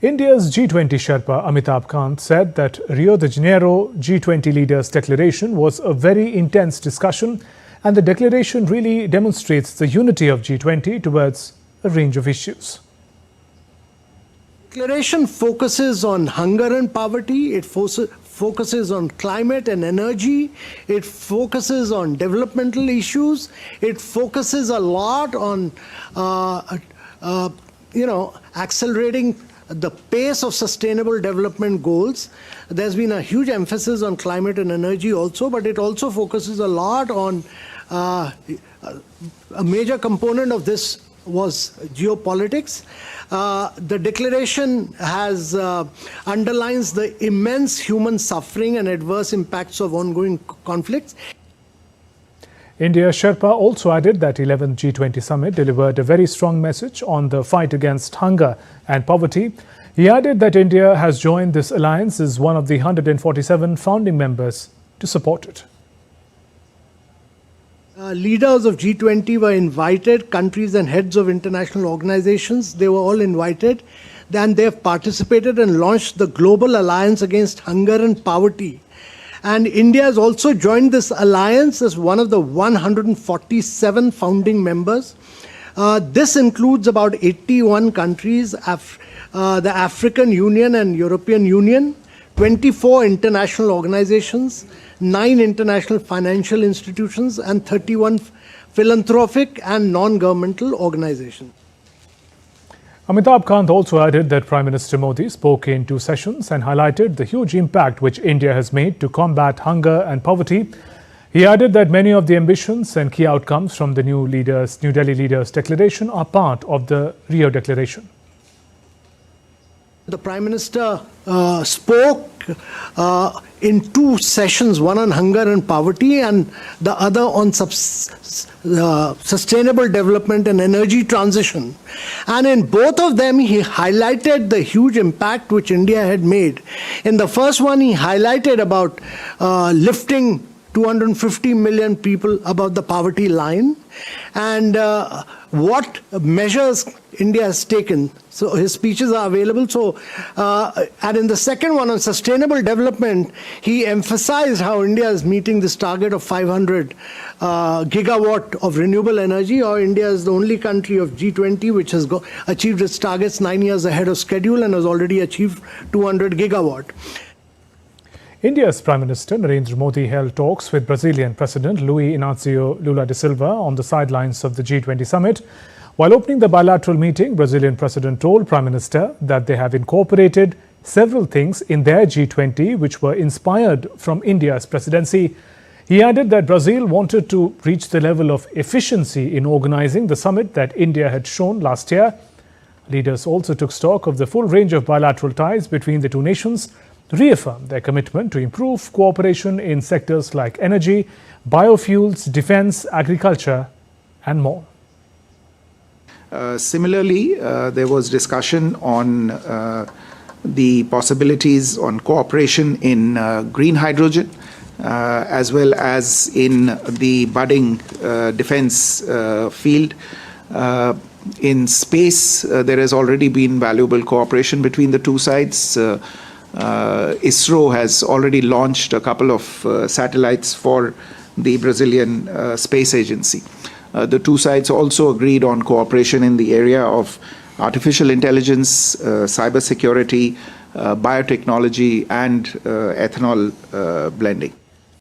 India's G20 Sherpa Amitabh Kant said that Rio de Janeiro G20 leaders' declaration was a very intense discussion, and the declaration really demonstrates the unity of G20 towards a range of issues. The declaration focuses on hunger and poverty, it focuses on climate and energy, it focuses on developmental issues, it focuses a lot on accelerating the pace of sustainable development goals. There's been a huge emphasis on climate and energy also, but it also focuses a lot on a major component of this was geopolitics. The declaration has underlines the immense human suffering and adverse impacts of ongoing conflicts. India's Sherpa also added that 11th G20 summit delivered a very strong message on the fight against hunger and poverty. He added that India has joined this alliance as one of the 147 founding members to support it. Leaders of G20 were invited, countries and heads of international organizations, they were all invited. Then they have participated and launched the Global Alliance Against Hunger and Poverty. And India has also joined this alliance as one of the 147 founding members. This includes about 81 countries, the African Union and European Union, 24 international organizations, 9 international financial institutions, and 31 philanthropic and non-governmental organizations. Amitabh Kant also added that Prime Minister Modi spoke in 2 sessions and highlighted the huge impact which India has made to combat hunger and poverty. He added that many of the ambitions and key outcomes from the New Delhi leaders' declaration are part of the Rio Declaration. The Prime Minister spoke in 2 sessions, one on hunger and poverty and the other on sustainable development and energy transition. And in both of them, he highlighted the huge impact which India had made. In the first one, he highlighted about lifting 250 million people above the poverty line and what measures India has taken. So his speeches are available. And in the second one on sustainable development, he emphasized how India is meeting this target of 500 gigawatt of renewable energy, or India is the only country of G20 which has achieved its targets 9 years ahead of schedule and has already achieved 200 gigawatt. India's Prime Minister Narendra Modi held talks with Brazilian President Luis Inácio Lula da Silva on the sidelines of the G20 summit. While opening the bilateral meeting, Brazilian President told Prime Minister that they have incorporated several things in their G20 which were inspired from India's presidency. He added that Brazil wanted to reach the level of efficiency in organizing the summit that India had shown last year. Leaders also took stock of the full range of bilateral ties between the 2 nations, reaffirmed their commitment to improve cooperation in sectors like energy, biofuels, defense, agriculture, and more. Similarly, there was discussion on the possibilities on cooperation in green hydrogen, as well as in the budding defense field. In space, there has already been valuable cooperation between the 2 sides. ISRO has already launched a couple of satellites for the Brazilian Space Agency. The 2 sides also agreed on cooperation in the area of artificial intelligence, cybersecurity, biotechnology, and ethanol blending.